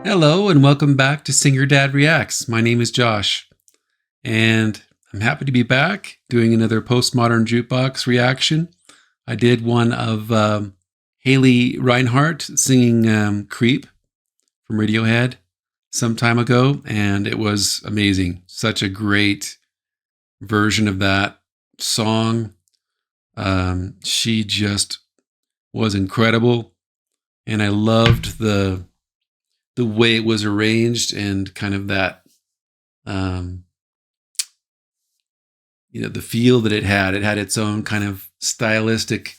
Hello and welcome back to Singer Dad Reacts. My name is Josh, and I'm happy to be back doing another Postmodern Jukebox reaction. I did one of Haley Reinhart singing Creep from Radiohead some time ago, and it was amazing. Such a great version of that song. She just was incredible, and I loved the way it was arranged and kind of that, the feel that it had. It had its own kind of stylistic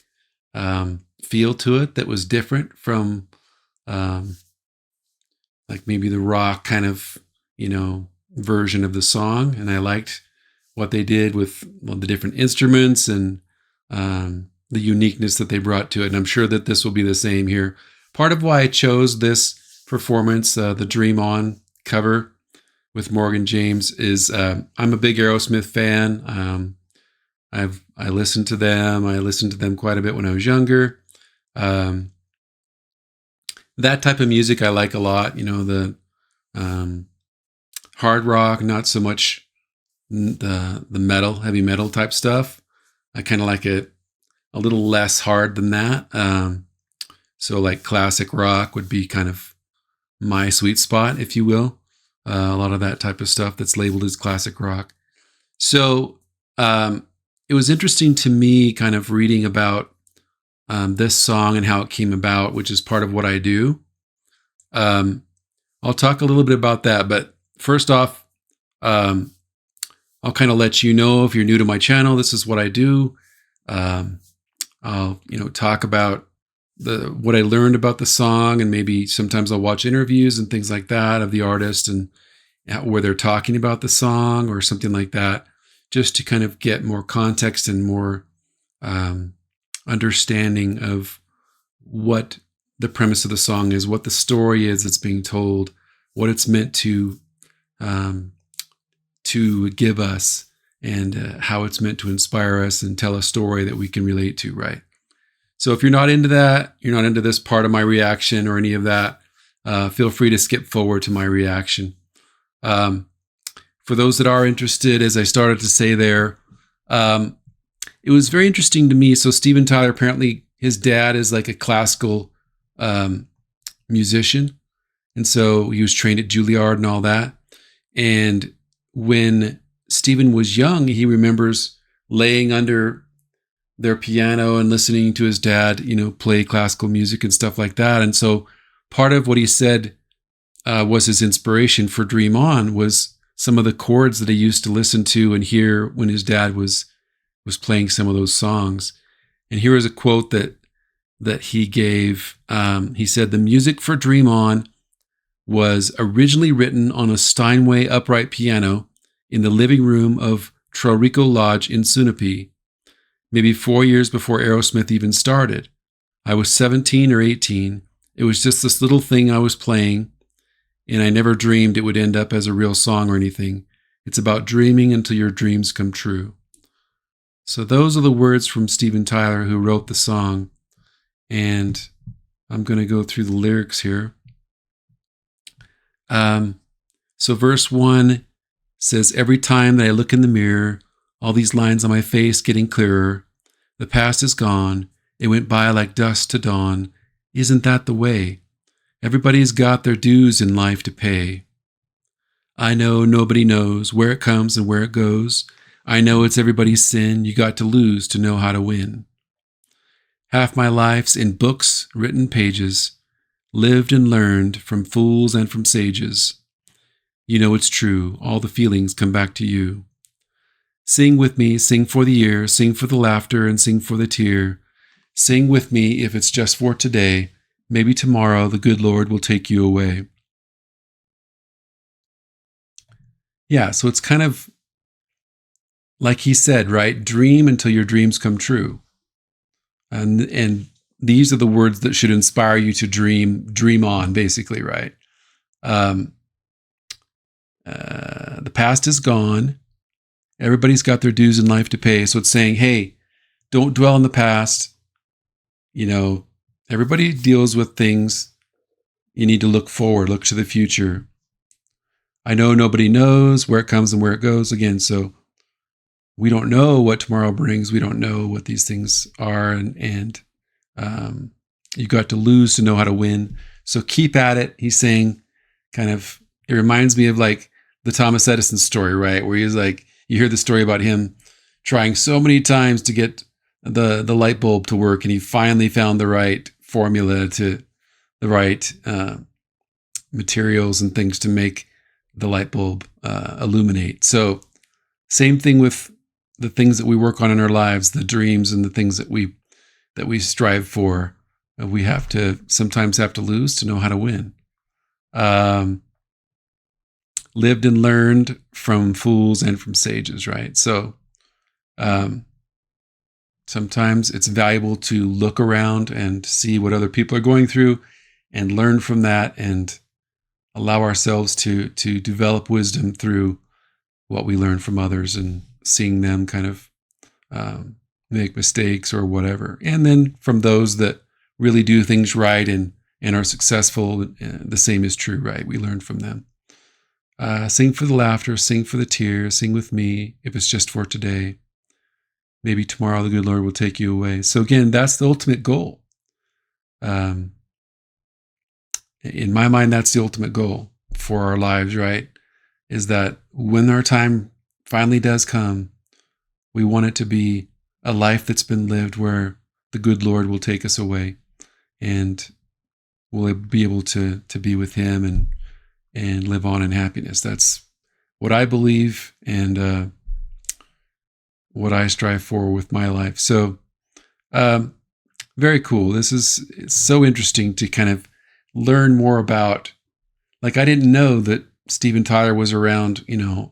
feel to it that was different from like maybe the rock kind of, version of the song. And I liked what they did with the different instruments and the uniqueness that they brought to it. And I'm sure that this will be the same here. Part of why I chose this performance, the Dream On cover with Morgan James, is I'm a big Aerosmith fan. I listened to them. I listened to them quite a bit when I was younger. That type of music I like a lot. The hard rock, not so much the metal, heavy metal type stuff. I kind of like it a little less hard than that. So like classic rock would be kind of my sweet spot, if you will. A lot of that type of stuff that's labeled as classic rock. So it was interesting to me kind of reading about this song and how it came about, which is part of what I do. I'll talk a little bit about that, but first off, I'll kind of let you know, if you're new to my channel, this is what I do. I'll talk about what I learned about the song, and maybe sometimes I'll watch interviews and things like that of the artist and where they're talking about the song or something like that, just to kind of get more context and more understanding of what the premise of the song is, what the story is that's being told, what it's meant to give us, and how it's meant to inspire us and tell a story that we can relate to, right? So if you're not into that, you're not into this part of my reaction or any of that, feel free to skip forward to my reaction. For those that are interested, as I started to say there, it was very interesting to me. So Steven Tyler, apparently his dad is like a classical musician. And so he was trained at Juilliard and all that. And when Steven was young, he remembers laying under their piano and listening to his dad, play classical music and stuff like that. And so part of what he said was his inspiration for Dream On was some of the chords that he used to listen to and hear when his dad was playing some of those songs. And here is a quote that he gave. He said, "The music for Dream On was originally written on a Steinway upright piano in the living room of Traurico Lodge in Sunapee, maybe 4 years before Aerosmith even started. I was 17 or 18. It was just this little thing I was playing, and I never dreamed it would end up as a real song or anything. It's about dreaming until your dreams come true." So those are the words from Steven Tyler, who wrote the song. And I'm going to go through the lyrics here. So verse 1 says, "Every time that I look in the mirror, all these lines on my face getting clearer. The past is gone. It went by like dust to dawn. Isn't that the way? Everybody's got their dues in life to pay. I know nobody knows where it comes and where it goes. I know it's everybody's sin. You got to lose to know how to win. Half my life's in books, written pages, lived and learned from fools and from sages. You know it's true. All the feelings come back to you. Sing with me, sing for the year, sing for the laughter and sing for the tear. Sing with me if it's just for today. Maybe tomorrow the good Lord will take you away." Yeah, so it's kind of like he said, right? Dream until your dreams come true. And these are the words that should inspire you to dream on, basically, right? The past is gone. Everybody's got their dues in life to pay. So it's saying, hey, don't dwell on the past. Everybody deals with things, you need to look forward, look to the future. I know nobody knows where it comes and where it goes again. So we don't know what tomorrow brings. We don't know what these things are. And you got to lose to know how to win. So keep at it. He's saying it reminds me of like the Thomas Edison story, right? Where he's like, you hear the story about him trying so many times to get the light bulb to work. And he finally found the right formula, to the right materials and things to make the light bulb illuminate. So same thing with the things that we work on in our lives, the dreams and the things that we strive for. We sometimes have to lose to know how to win. Lived and learned from fools and from sages, right? So sometimes it's valuable to look around and see what other people are going through and learn from that, and allow ourselves to develop wisdom through what we learn from others and seeing them kind of make mistakes or whatever. And then from those that really do things right and are successful, the same is true, right? We learn from them. Sing for the laughter, sing for the tears, sing with me if it's just for today. Maybe tomorrow the good Lord will take you away. So again, that's the ultimate goal. In my mind, that's the ultimate goal for our lives, right? Is that when our time finally does come, we want it to be a life that's been lived where the good Lord will take us away, and we'll be able to be with him and live on in happiness. That's what I believe and what I strive for with my life. So very cool. It's so interesting to kind of learn more about, like, I didn't know that Steven Tyler was around,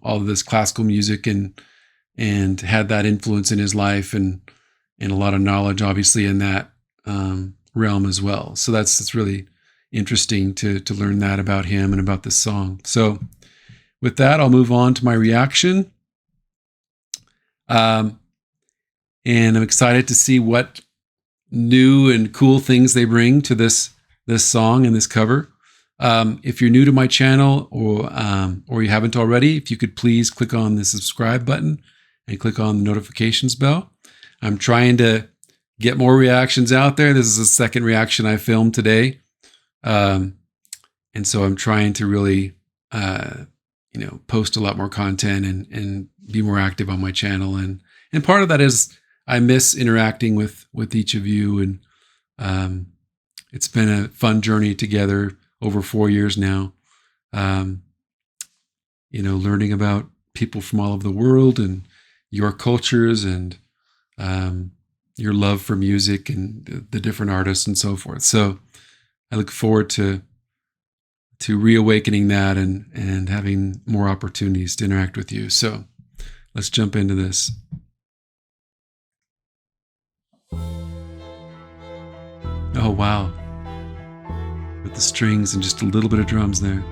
all of this classical music and had that influence in his life and a lot of knowledge, obviously, in that realm as well. So it's really interesting to learn that about him and about this song. So with that, I'll move on to my reaction. And I'm excited to see what new and cool things they bring to this song and this cover. If you're new to my channel or you haven't already, if you could please click on the subscribe button and click on the notifications bell. I'm trying to get more reactions out there. This is the second reaction I filmed today. And so I'm trying to really, post a lot more content and be more active on my channel. And part of that is I miss interacting with each of you. And it's been a fun journey together over 4 years now. Learning about people from all over the world and your cultures and your love for music and the different artists and so forth. So I look forward to reawakening that and having more opportunities to interact with you. So let's jump into this. Oh, wow. With the strings and just a little bit of drums there.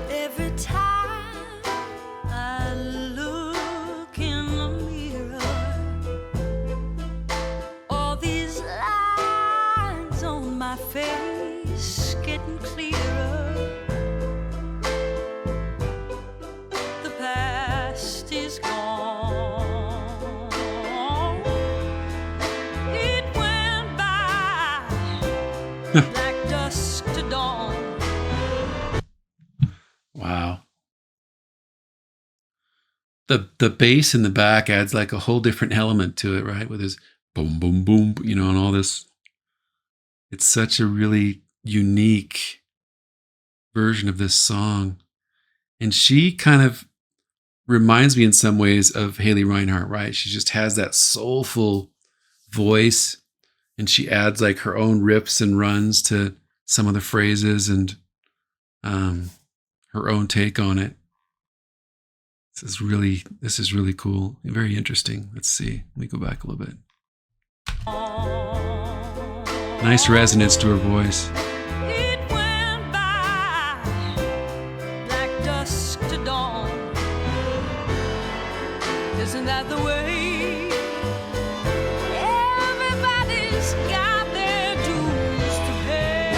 Every time I look in the mirror, all these lines on my face getting clearer. The past is gone. It went by like dusk to dawn. Wow. The bass in the back adds like a whole different element to it, right? With his boom, boom, boom, and all this. It's such a really unique version of this song. And she kind of reminds me in some ways of Haley Reinhart, right? She just has that soulful voice, and she adds like her own riffs and runs to some of the phrases and her own take on it. This is really cool. Very interesting. Let's see. Let me go back a little bit. Nice resonance to her voice. It went by like dusk to dawn. Isn't that the way? Everybody's got their dues to pay.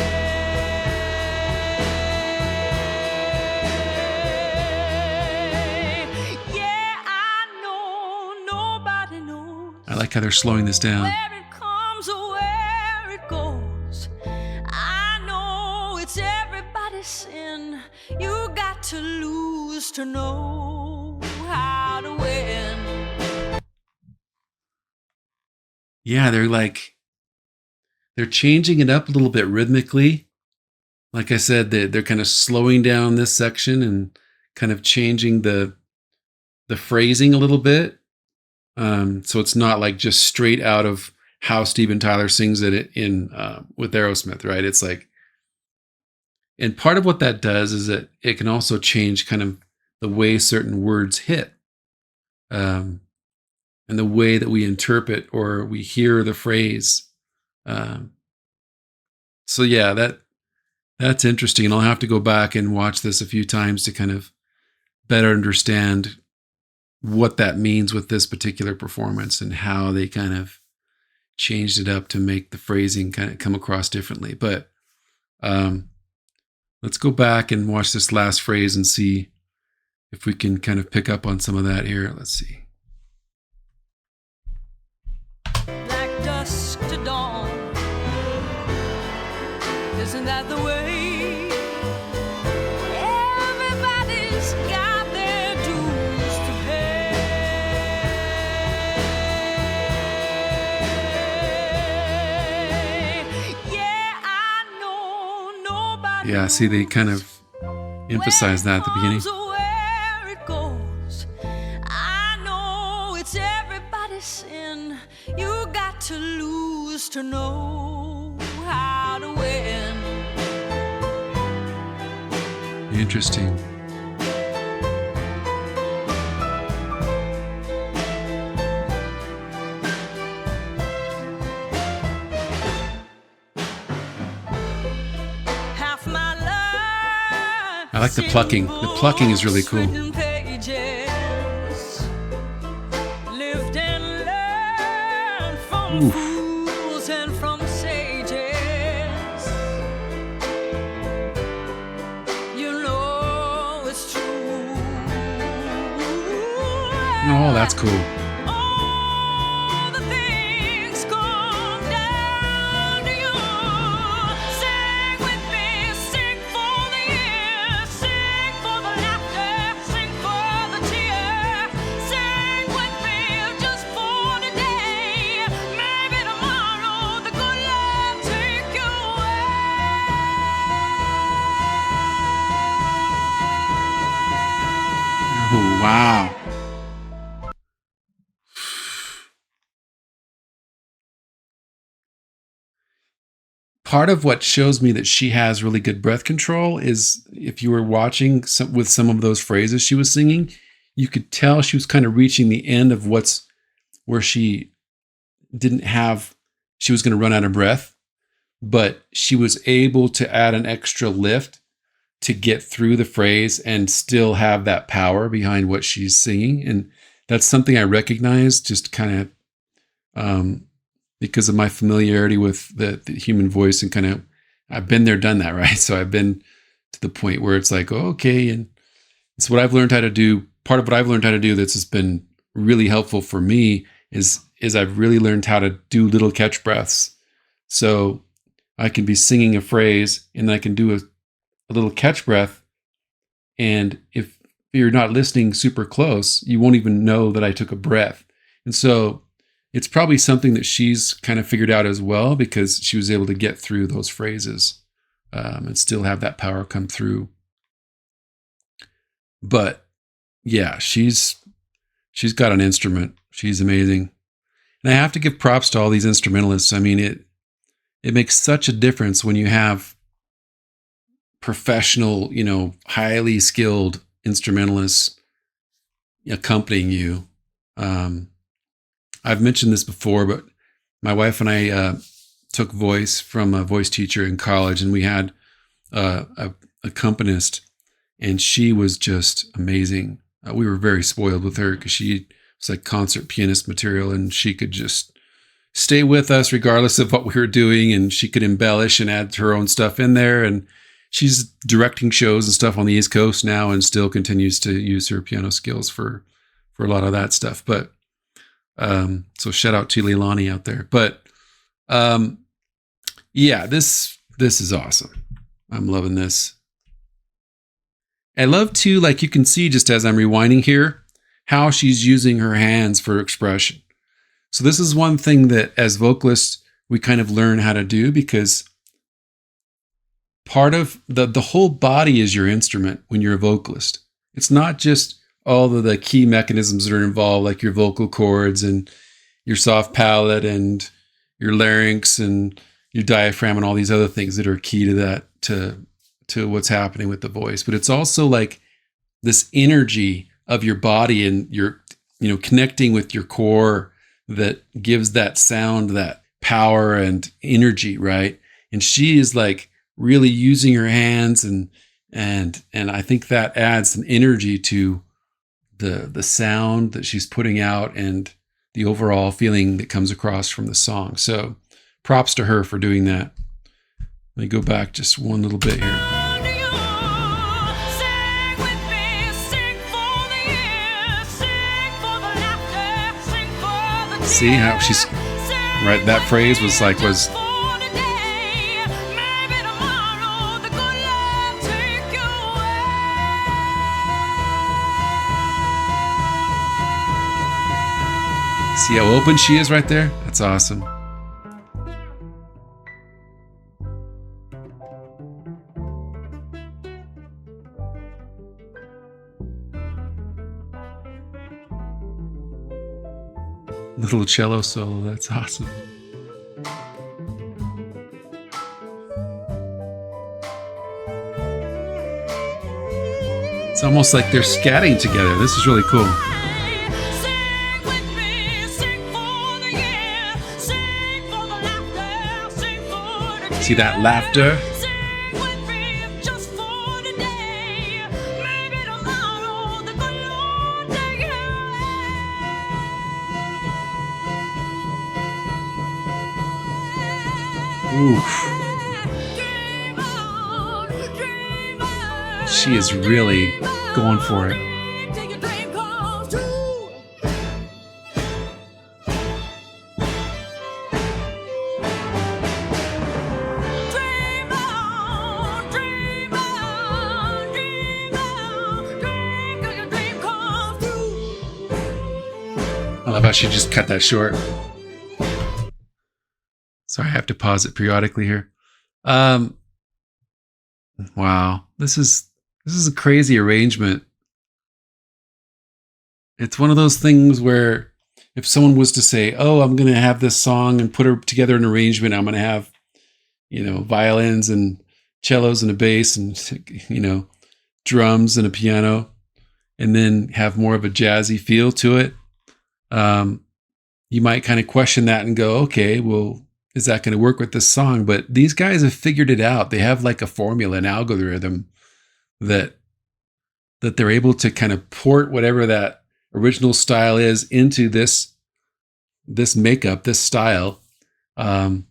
Yeah, I know nobody knows I like how they're slowing this down. where it comes or where it goes. I know it's everybody's sin. You got to lose to know how to win. Yeah, they're changing it up a little bit rhythmically. Like I said, they're kind of slowing down this section and kind of changing the phrasing a little bit. So it's not like just straight out of how Steven Tyler sings it in with Aerosmith, right? It's like, and part of what that does is that it can also change kind of the way certain words hit, and the way that we interpret or we hear the phrase. So yeah, that's interesting, and I'll have to go back and watch this a few times to kind of better understand what that means with this particular performance and how they kind of changed it up to make the phrasing kind of come across differently. But let's go back and watch this last phrase and see if we can kind of pick up on some of that here. Let's see. Like dusk to dawn. Isn't that the way? Everybody's got their dues to pay. Yeah, I know nobody Yeah, see, they kind of emphasize that at the beginning. where it goes. I know it's everybody's sin. You got to lose to know how to win. Interesting. Half my life I like the plucking. The plucking is really cool. written pages. Lived and learned from Oof. fools and from sages. You know it's true. Oh, that's cool. All the things come down to you. Sing with me, sing for the years, sing for the laughter, sing for the tears. Sing with me just for today. Maybe tomorrow the good Lord take you away. Oh, wow. Part of what shows me that she has really good breath control is if you were watching with some of those phrases she was singing, you could tell she was kind of reaching the end of where she didn't have, she was going to run out of breath, but she was able to add an extra lift to get through the phrase and still have that power behind what she's singing. And that's something I recognize just kind of, because of my familiarity with the human voice and kind of, I've been there, done that, right? So I've been to the point where it's like, oh, okay. And it's what I've learned how to do. Part of what I've learned how to do that's just been really helpful for me is I've really learned how to do little catch breaths. So I can be singing a phrase and then I can do a little catch breath. And if you're not listening super close, you won't even know that I took a breath. And so it's probably something that she's kind of figured out as well, because she was able to get through those phrases and still have that power come through. But yeah, she's got an instrument. She's amazing. And I have to give props to all these instrumentalists. I mean, it makes such a difference when you have professional, highly skilled instrumentalists accompanying you. I've mentioned this before, but my wife and I took voice from a voice teacher in college, and we had a accompanist, and she was just amazing. We were very spoiled with her because she was like concert pianist material, and she could just stay with us regardless of what we were doing, and she could embellish and add her own stuff in there. And she's directing shows and stuff on the East Coast now, and still continues to use her piano skills for a lot of that stuff. But so shout out to Leilani out there. But yeah, this is awesome. I'm loving this. I love too, like you can see just as I'm rewinding here, how she's using her hands for expression. So this is one thing that as vocalists, we kind of learn how to do, because part of the whole body is your instrument when you're a vocalist. It's not just all of the key mechanisms that are involved, like your vocal cords and your soft palate and your larynx and your diaphragm and all these other things that are key to that, to what's happening with the voice. But it's also like this energy of your body and your, connecting with your core that gives that sound, that power and energy, right? And she is like really using her hands, and I think that adds an energy to the sound that she's putting out and the overall feeling that comes across from the song. So props to her for doing that. Let me go back just one little bit here. See how she's right? That phrase was see how open she is right there? That's awesome. Little cello solo, that's awesome. It's almost like they're scatting together. This is really cool. See that laughter? Oof. She is really going for it. I love how she just cut that short. Sorry, I have to pause it periodically here. Wow, this is a crazy arrangement. It's one of those things where if someone was to say, "Oh, I'm going to have this song and put her together an arrangement. I'm going to have, violins and cellos and a bass and drums and a piano, and then have more of a jazzy feel to it," you might kind of question that and go, "Okay, well, is that going to work with this song?" But these guys have figured it out. They have like a formula, an algorithm that they're able to kind of port whatever that original style is into this makeup, this style, and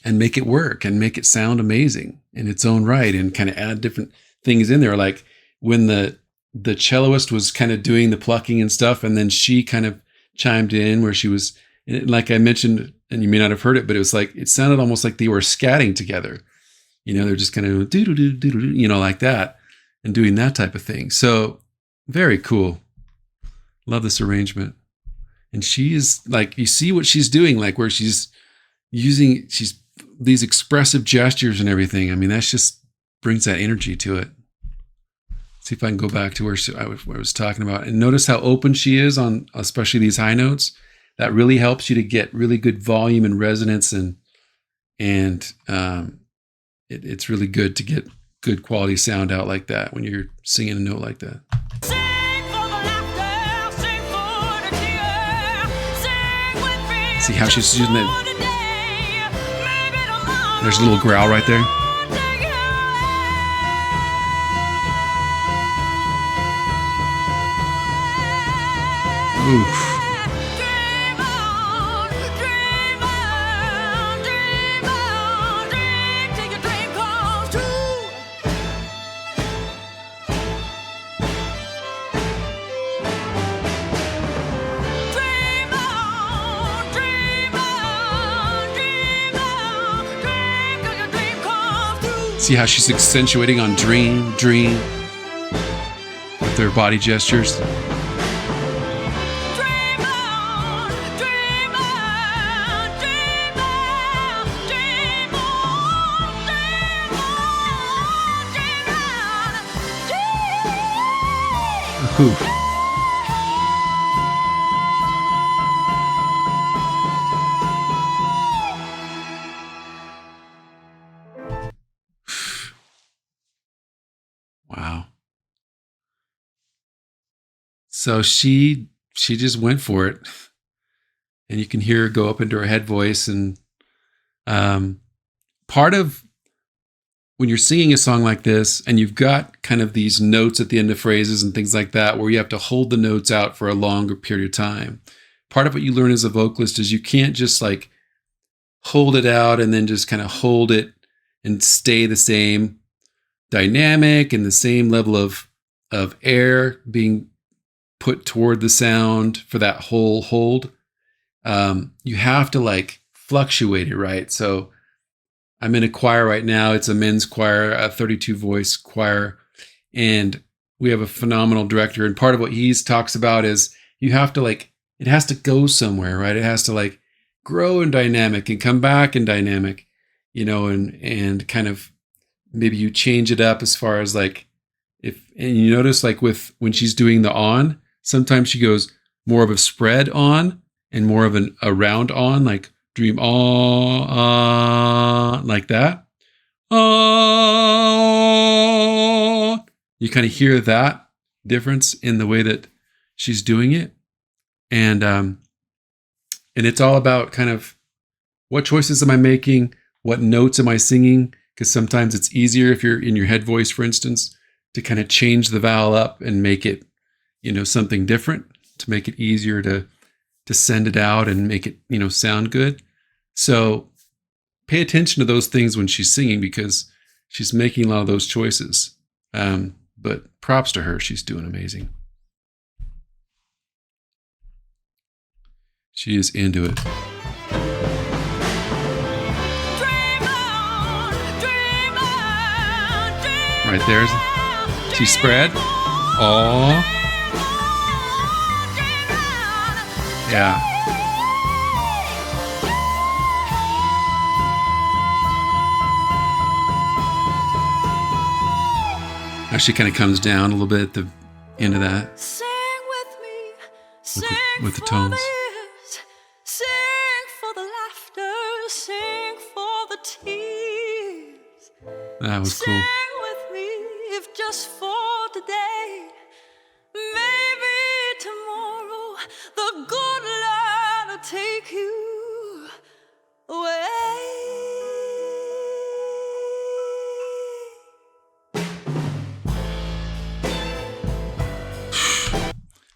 make it work and make it sound amazing in its own right, and kind of add different things in there. Like when the celloist was kind of doing the plucking and stuff, and then she kind of chimed in where she was, like I mentioned, and you may not have heard it, but it was like, it sounded almost like they were scatting together. They're just kind of do-do-do-do-do, like that, and doing that type of thing. So very cool. Love this arrangement. And she's like, you see what she's doing, like where she's using these expressive gestures and everything. I mean, that's just brings that energy to it. See if I can go back to where I was talking about, and notice how open she is on especially these high notes. That really helps you to get really good volume and resonance, and it's really good to get good quality sound out like that when you're singing a note like that. See how she's using that There's a little growl right there. Oof. See how she's accentuating on dream, dream with her body gestures. Ooh. Wow. So she just went for it, and you can hear her go up into her head voice. And part of when you're singing a song like this, and you've got kind of these notes at the end of phrases and things like that, where you have to hold the notes out for a longer period of time. Part of what you learn as a vocalist is you can't just like hold it out and then just kind of hold it and stay the same dynamic and the same level of air being put toward the sound for that whole hold. You have to like fluctuate it, right? So I'm in a choir right now. It's a men's choir, a 32 voice choir, and we have a phenomenal director. And part of what he talks about is you have to like, it has to go somewhere, right? It has to like grow in dynamic and come back in dynamic, you know, and kind of maybe you change it up as far as like and you notice like with when she's doing the on, sometimes she goes more of a spread on and more of a round on, like dream on, like that. You kind of hear that difference in the way that she's doing it. And it's all about kind of what choices am I making? What notes am I singing? Because sometimes it's easier if you're in your head voice, for instance, to kind of change the vowel up and make it, you know, something different, to make it easier to send it out and make it, you know, sound good. So pay attention to those things when she's singing, because she's making a lot of those choices. But props to her. She's doing amazing. She is into it. Right there. She spread. Oh. Yeah. Now she kind of comes down a little bit at the end of that. Sing with me, sing with the for tones. years, sing for the laughter, sing for the tears. That was cool. Sing with me, if just for today. Maybe tomorrow the good Lord will take you away.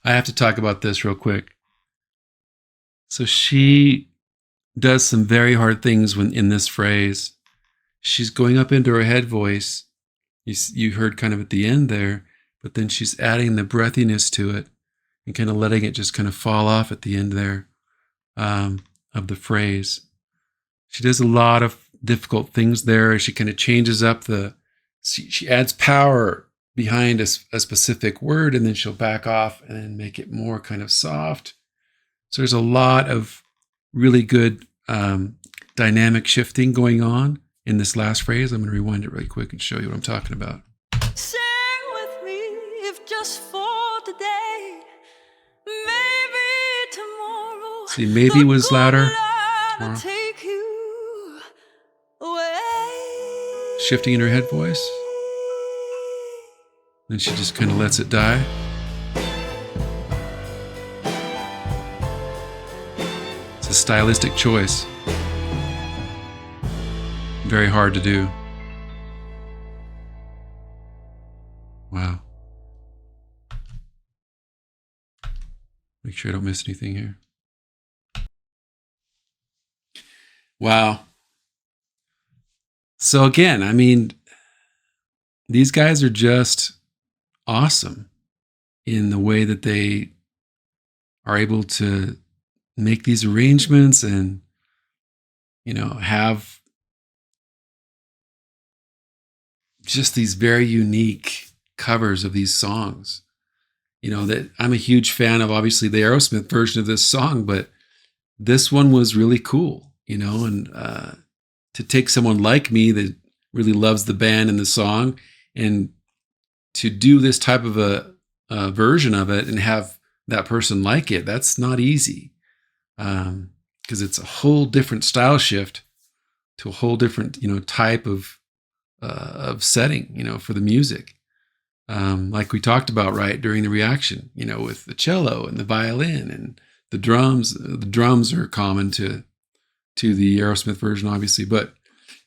I have to talk about this real quick. So she does some very hard things when in this phrase. She's going up into her head voice. You heard kind of at the end there, but then she's adding the breathiness to it and kind of letting it just kind of fall off at the end there of the phrase. She does a lot of difficult things there. She kind of changes up she adds power behind a specific word, and then she'll back off and then make it more kind of soft. So there's a lot of really good dynamic shifting going on in this last phrase. I'm going to rewind it really quick and show you what I'm talking about. Sing with me, if just for today. Maybe tomorrow. See, maybe was louder. Tomorrow. Take you away. Shifting in her head voice. Then she just kind of lets it die. It's a stylistic choice. very hard to do. Wow. Make sure I don't miss anything here. Wow. So again, I mean, these guys are just awesome in the way that they are able to make these arrangements and, you know, have just these very unique covers of these songs. You know, that I'm a huge fan of, obviously, the Aerosmith version of this song, but this one was really cool, you know, and to take someone like me that really loves the band and the song and to do this type of a version of it and have that person like it, that's not easy, because it's a whole different style shift to a whole different, you know, type of setting, you know, for the music. Like we talked about, right, during the reaction, you know, with the cello and the violin and the drums. The drums are common to the Aerosmith version, obviously, but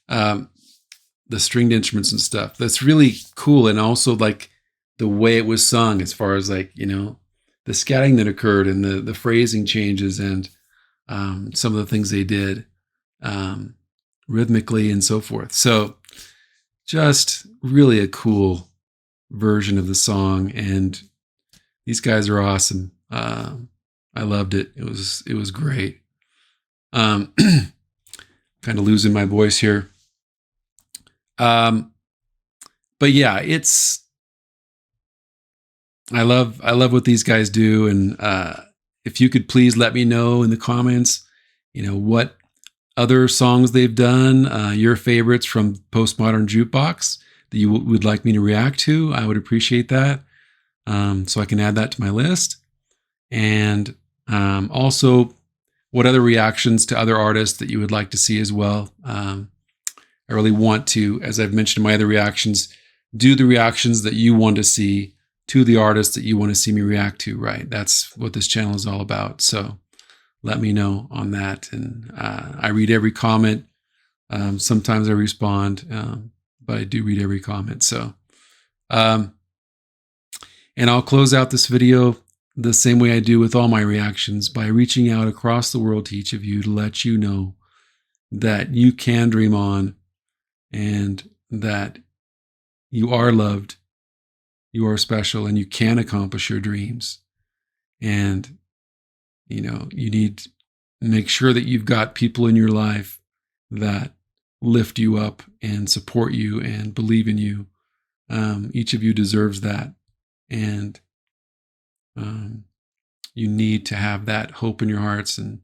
the stringed instruments and stuff, that's really cool. And also like the way it was sung, as far as like, you know, the scatting that occurred and the phrasing changes and some of the things they did rhythmically and so forth. So just really a cool version of the song, and these guys are awesome. I loved it. It was great. Kind of losing my voice here. But yeah, I love what these guys do. And if you could please let me know in the comments, you know, what other songs they've done, your favorites from Postmodern Jukebox that you would like me to react to. I would appreciate that. So I can add that to my list. And also what other reactions to other artists that you would like to see as well. I really want to, as I've mentioned in my other reactions, do the reactions that you want to see to the artists that you want to see me react to, right? That's what this channel is all about. So let me know on that. And I read every comment. Sometimes I respond, but I do read every comment. So, and I'll close out this video the same way I do with all my reactions, by reaching out across the world to each of you to let you know that you can dream on and that you are loved, you are special, and you can accomplish your dreams. And, you know, you need to make sure that you've got people in your life that lift you up and support you and believe in you. Each of you deserves that. And you need to have that hope in your hearts, and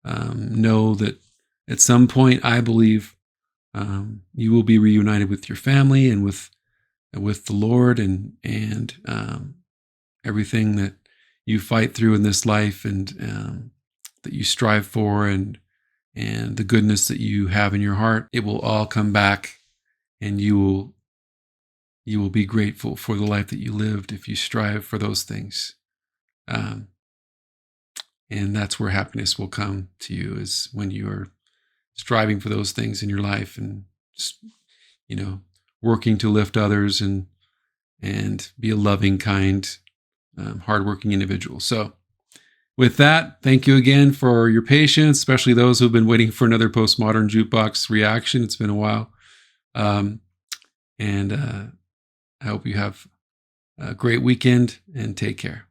know that at some point, I believe, you will be reunited with your family and with the Lord and everything that you fight through in this life, and that you strive for, and the goodness that you have in your heart. It will all come back, and you will be grateful for the life that you lived if you strive for those things. And that's where happiness will come to you, is when you are striving for those things in your life and just, you know, working to lift others and be a loving, kind, hardworking individual. So with that, thank you again for your patience, especially those who've been waiting for another Postmodern Jukebox reaction. It's been a while. And I hope you have a great weekend, and take care.